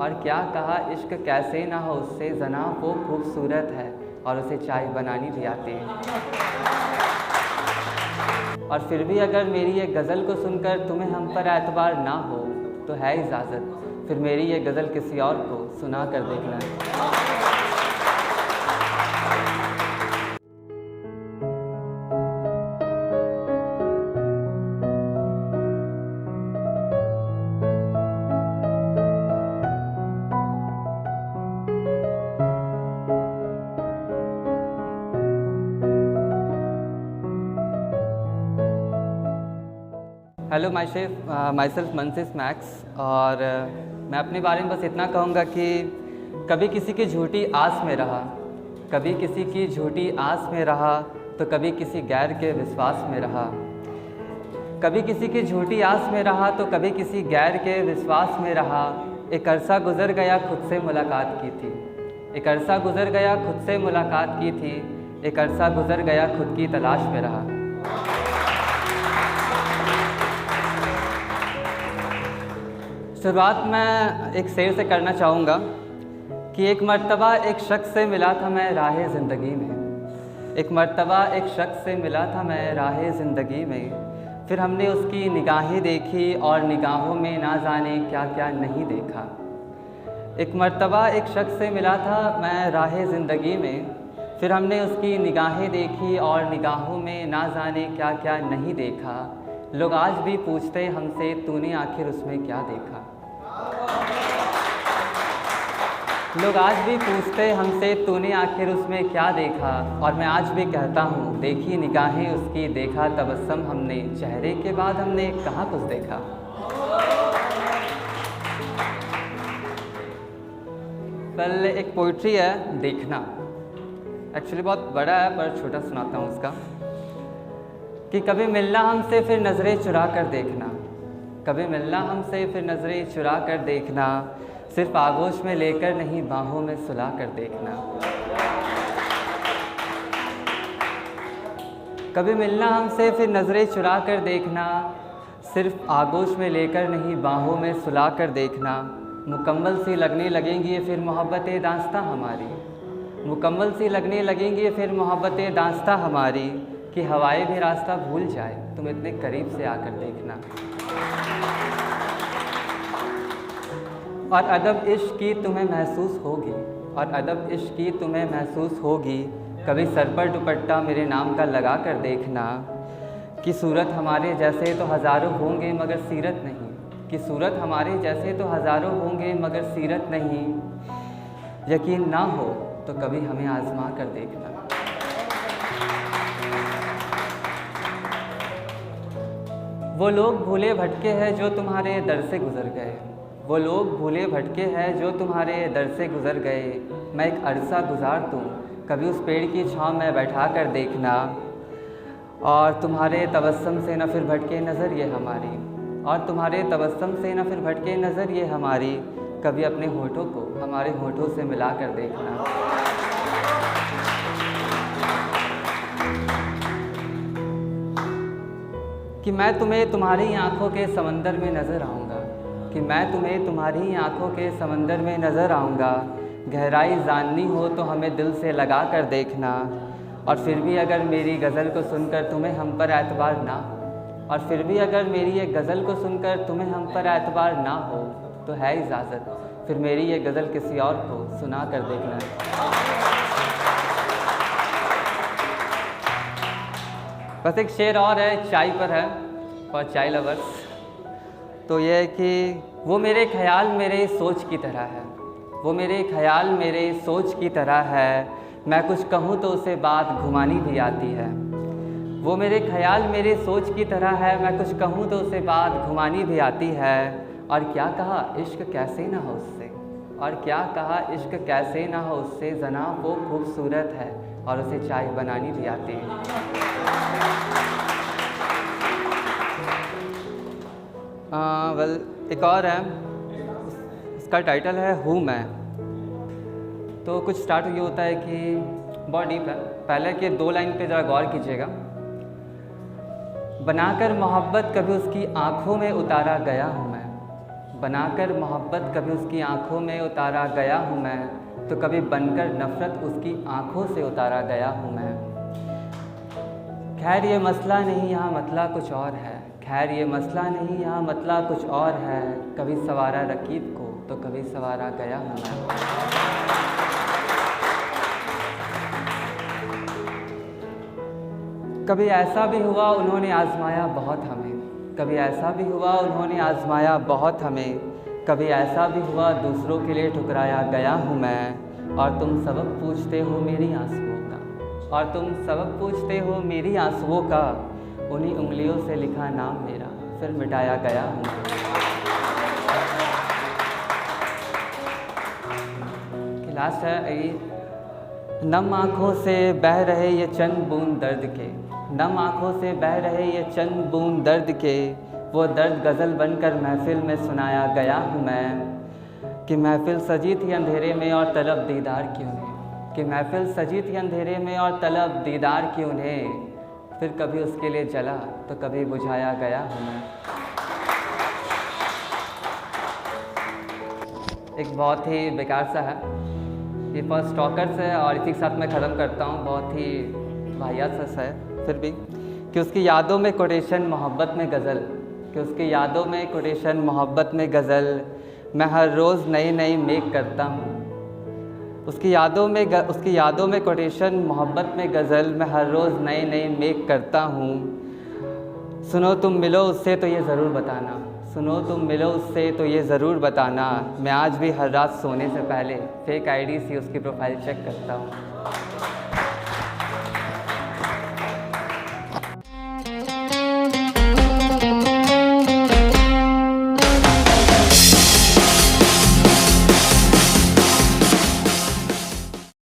और क्या कहा इश्क कैसे ना हो उससे, जना वो खूबसूरत है और उसे चाय बनानी भी आती है। और फिर भी अगर मेरी ये गज़ल को सुनकर तुम्हें हम पर एतबार ना हो तो है इजाज़त, फिर मेरी ये गज़ल किसी और को सुना कर देखना। हेलो माई सेल्फ मनसिस मैक्स। और मैं अपने बारे में बस इतना कहूँगा कि कभी किसी की झूठी आस में रहा, कभी किसी की झूठी आस में रहा, तो कभी किसी गैर के विश्वास में रहा। कभी किसी की झूठी आस में रहा तो कभी किसी गैर के विश्वास में रहा। एक अरसा गुज़र गया खुद से मुलाकात की थी, एक अरसा गुज़र गया खुद से मुलाकात की थी, एक अरसा गुज़र गया खुद की तलाश में रहा। शुरुआत मैं एक शेर से करना चाहूँगा कि एक मर्तबा एक शख्स से मिला था मैं राहे ज़िंदगी में, एक मर्तबा एक शख्स से मिला था मैं राहे ज़िंदगी में। फिर हमने उसकी निगाहें देखी और निगाहों में ना जाने क्या क्या नहीं देखा। एक मर्तबा एक शख्स से मिला था मैं राहे ज़िंदगी में, फिर हमने उसकी निगाहें देखी और निगाहों में ना जाने क्या क्या नहीं देखा। लोग आज भी पूछते हमसे तूने आखिर उसमें क्या देखा। लोग आज भी पूछते हमसे तूने आखिर उसमें क्या देखा। और मैं आज भी कहता हूँ देखी निगाहें उसकी, देखा तबस्सुम हमने, चेहरे के बाद हमने कहाँ कुछ देखा। कल एक पोइट्री है देखना, एक्चुअली बहुत बड़ा है पर छोटा सुनाता हूँ उसका। कि कभी मिलना हमसे फिर नज़रें चुरा कर देखना, कभी मिलना हमसे फिर नज़रें चुरा कर देखना, सिर्फ आगोश में लेकर नहीं बाहों में सुला कर देखना। कभी मिलना हमसे फिर नज़रें चुरा कर देखना, सिर्फ आगोश में लेकर नहीं बाहों में सुला कर देखना। मुकम्मल सी लगने लगेंगी फिर मोहब्बतें दास्तां हमारी, मुकम्मल सी लगने लगेंगी फिर मोहब्बतें दास्तां हमारी, कि हवाएं भी रास्ता भूल जाए तुम इतने करीब से आकर देखना। और अदब इश्क की तुम्हें महसूस होगी, और अदब इश्क की तुम्हें महसूस होगी, कभी सर पर दुपट्टा मेरे नाम का लगा कर देखना। कि सूरत हमारे जैसे तो हज़ारों होंगे मगर सीरत नहीं, कि सूरत हमारे जैसे तो हज़ारों होंगे मगर सीरत नहीं। यकीन ना हो तो कभी हमें आज़मा कर देखना। वो लोग भूले भटके हैं जो तुम्हारे दर से गुज़र गए, वो लोग भूले भटके हैं जो तुम्हारे दर से गुज़र गए। मैं एक अरसा गुज़ार दूँ कभी उस पेड़ की छाँव में बैठा कर देखना। और तुम्हारे तबस्सुम से न फिर भटके नज़र ये हमारी, और तुम्हारे तबस्सुम से न फिर भटके नज़र ये हमारी, कभी अपने होठों को हमारे होठों से मिला कर देखना। कि मैं तुम्हें तुम्हारी आँखों के समंदर में नज़र आऊँगा, कि मैं तुम्हें तुम्हारी आँखों के समंदर में नज़र आऊँगा। गहराई जाननी हो तो हमें दिल से लगा कर देखना। और फिर भी अगर मेरी गज़ल को सुनकर तुम्हें हम पर एतबार ना हो, और फिर भी अगर मेरी ये गज़ल को सुनकर तुम्हें हम पर एतबार ना हो तो है इजाज़त, फिर मेरी ये गज़ल किसी और को सुना कर देखना। बस एक शेर और है, चाय पर है और चाय लवर्स। तो ये है कि वो मेरे ख्याल मेरे सोच की तरह है, वो मेरे ख्याल मेरे सोच की तरह है, मैं कुछ कहूँ तो उसे बात घुमानी भी आती है। वो मेरे ख्याल मेरे सोच की तरह है, मैं कुछ कहूँ तो उसे बात घुमानी भी आती है। और क्या कहा इश्क कैसे ना हो उससे, और क्या कहा इश्क कैसे ना हो उससे, जना वो खूबसूरत है और उसे चाय बनानी भी आती है। वेल एक और है, इसका टाइटल है हूँ मैं। तो कुछ स्टार्ट ये होता है कि बहुत डीप है। पहले के 2 लाइन पे ज़रा गौर कीजिएगा। बनाकर मोहब्बत कभी उसकी आँखों में उतारा गया हूँ मैं, बनाकर मोहब्बत कभी उसकी आंखों में उतारा गया हूँ मैं, तो कभी बनकर नफ़रत उसकी आंखों से उतारा गया हूँ मैं। खैर ये मसला नहीं, यहाँ मतला कुछ और है। खैर ये मसला नहीं, यहाँ मतला कुछ और है। कभी सवारा रकीब को तो कभी सवारा गया हूँ मैं। कभी ऐसा भी हुआ उन्होंने आजमाया बहुत हमें, कभी ऐसा भी हुआ उन्होंने आजमाया बहुत हमें, कभी ऐसा भी हुआ दूसरों के लिए ठुकराया गया हूँ मैं। और तुम सबक पूछते हो मेरी आंसुओं का, और तुम सबक पूछते हो मेरी आंसुओं का, उन्हीं उंगलियों से लिखा नाम मेरा फिर मिटाया गया हूँ मैं। लास्ट है, नम आँखों से बह रहे ये चंद बूंद दर्द के, नम आँखों से बह रहे ये चंद बूंद दर्द के, वो दर्द गज़ल बनकर महफ़िल में सुनाया गया हूँ मैं। कि महफ़िल सजी थी अंधेरे में और तलब दीदार की उन्हें, कि महफ़िल सजी थी अंधेरे में और तलब दीदार की उन्हें, फिर कभी उसके लिए जला तो कभी बुझाया गया हूँ मैं। एक बहुत ही बेकार सा है, ये फॉर स्टॉकर्स है, और इसी के साथ मैं ख़त्म करता हूँ। बहुत ही वाहियात सा है फिर भी, कि उसकी यादों में कोटेशन मोहब्बत में गज़ल, कि उसकी यादों में कोटेशन मोहब्बत में गज़ल, मैं हर रोज़ नई नई मेक करता हूँ। उसकी यादों में कोटेशन मोहब्बत में गज़ल, मैं हर रोज़ नई नई मेक करता हूँ। सुनो तुम मिलो उससे तो ये ज़रूर बताना, सुनो तुम मिलो उससे तो ये ज़रूर बताना, मैं आज भी हर रात सोने से पहले फेक आईडी से उसकी प्रोफाइल चेक करता हूँ।